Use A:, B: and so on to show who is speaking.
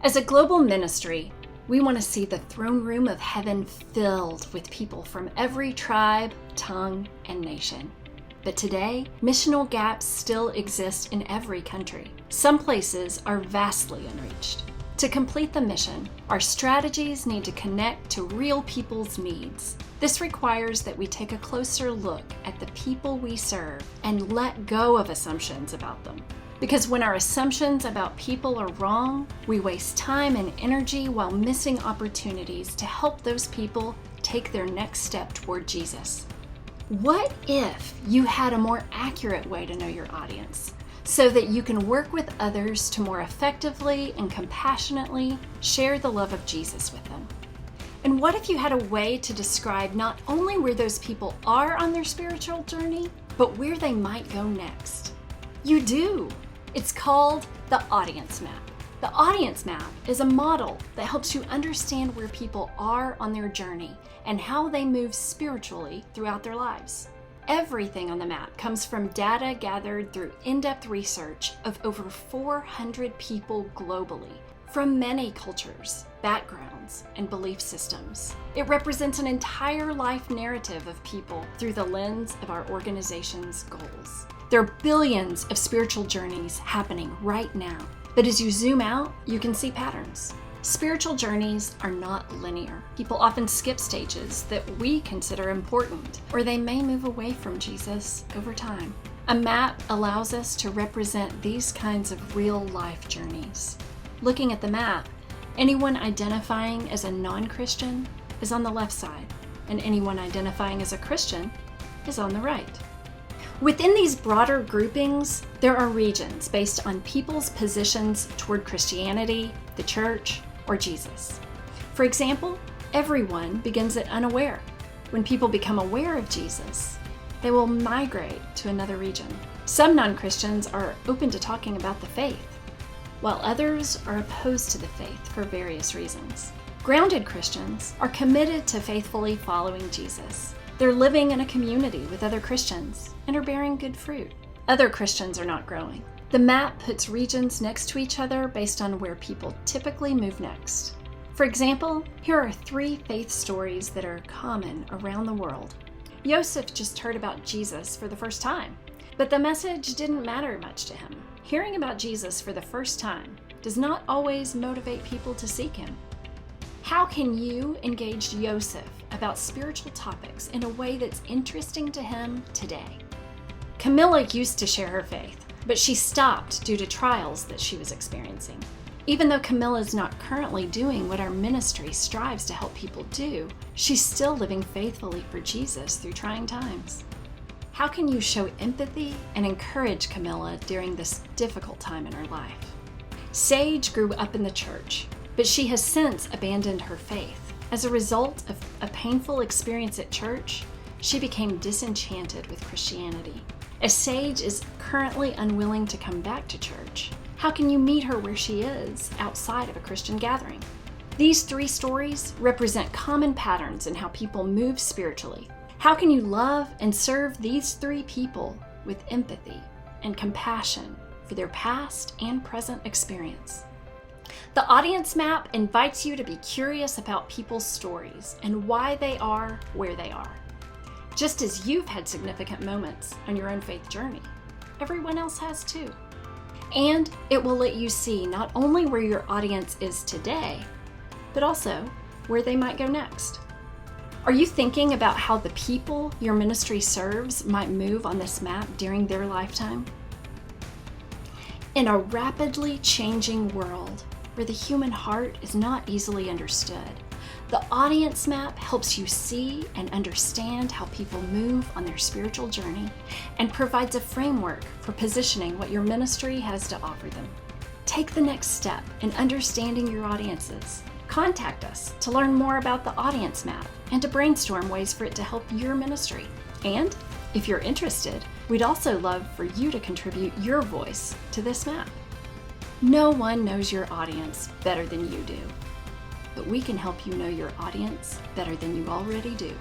A: As a global ministry, we want to see the throne room of heaven filled with people from every tribe, tongue, and nation. But today, missional gaps still exist in every country. Some places are vastly unreached. To complete the mission, our strategies need to connect to real people's needs. This requires that we take a closer look at the people we serve and let go of assumptions about them. Because when our assumptions about people are wrong, we waste time and energy while missing opportunities to help those people take their next step toward Jesus. What if you had a more accurate way to know your audience so that you can work with others to more effectively and compassionately share the love of Jesus with them? And what if you had a way to describe not only where those people are on their spiritual journey, but where they might go next? You do. It's called the Audience Map. The Audience Map is a model that helps you understand where people are on their journey and how they move spiritually throughout their lives. Everything on the map comes from data gathered through in-depth research of over 400 people globally, from many cultures, backgrounds, and belief systems. It represents an entire life narrative of people through the lens of our organization's goals. There are billions of spiritual journeys happening right now, but as you zoom out, you can see patterns. Spiritual journeys are not linear. People often skip stages that we consider important, or they may move away from Jesus over time. A map allows us to represent these kinds of real-life journeys. Looking at the map, anyone identifying as a non-Christian is on the left side, and anyone identifying as a Christian is on the right. Within these broader groupings, there are regions based on people's positions toward Christianity, the church, or Jesus. For example, everyone begins at unaware. When people become aware of Jesus, they will migrate to another region. Some non-Christians are open to talking about the faith, while others are opposed to the faith for various reasons. Grounded Christians are committed to faithfully following Jesus. They're living in a community with other Christians and are bearing good fruit. Other Christians are not growing. The map puts regions next to each other based on where people typically move next. For example, here are 3 faith stories that are common around the world. Joseph just heard about Jesus for the first time, but the message didn't matter much to him. Hearing about Jesus for the first time does not always motivate people to seek him. How can you engage Joseph about spiritual topics in a way that's interesting to him today? Camilla used to share her faith, but she stopped due to trials that she was experiencing. Even though Camilla is not currently doing what our ministry strives to help people do, she's still living faithfully for Jesus through trying times. How can you show empathy and encourage Camilla during this difficult time in her life? Sage grew up in the church, but she has since abandoned her faith. As a result of a painful experience at church, she became disenchanted with Christianity. As Sage is currently unwilling to come back to church, how can you meet her where she is outside of a Christian gathering? These 3 stories represent common patterns in how people move spiritually. How can you love and serve these 3 people with empathy and compassion for their past and present experience? The Audience Map invites you to be curious about people's stories and why they are where they are. Just as you've had significant moments on your own faith journey, everyone else has too. And it will let you see not only where your audience is today, but also where they might go next. Are you thinking about how the people your ministry serves might move on this map during their lifetime? In a rapidly changing world where the human heart is not easily understood, the Audience Map helps you see and understand how people move on their spiritual journey and provides a framework for positioning what your ministry has to offer them. Take the next step in understanding your audiences. Contact us to learn more about the Audience Map and to brainstorm ways for it to help your ministry. And if you're interested, we'd also love for you to contribute your voice to this map. No one knows your audience better than you do, but we can help you know your audience better than you already do.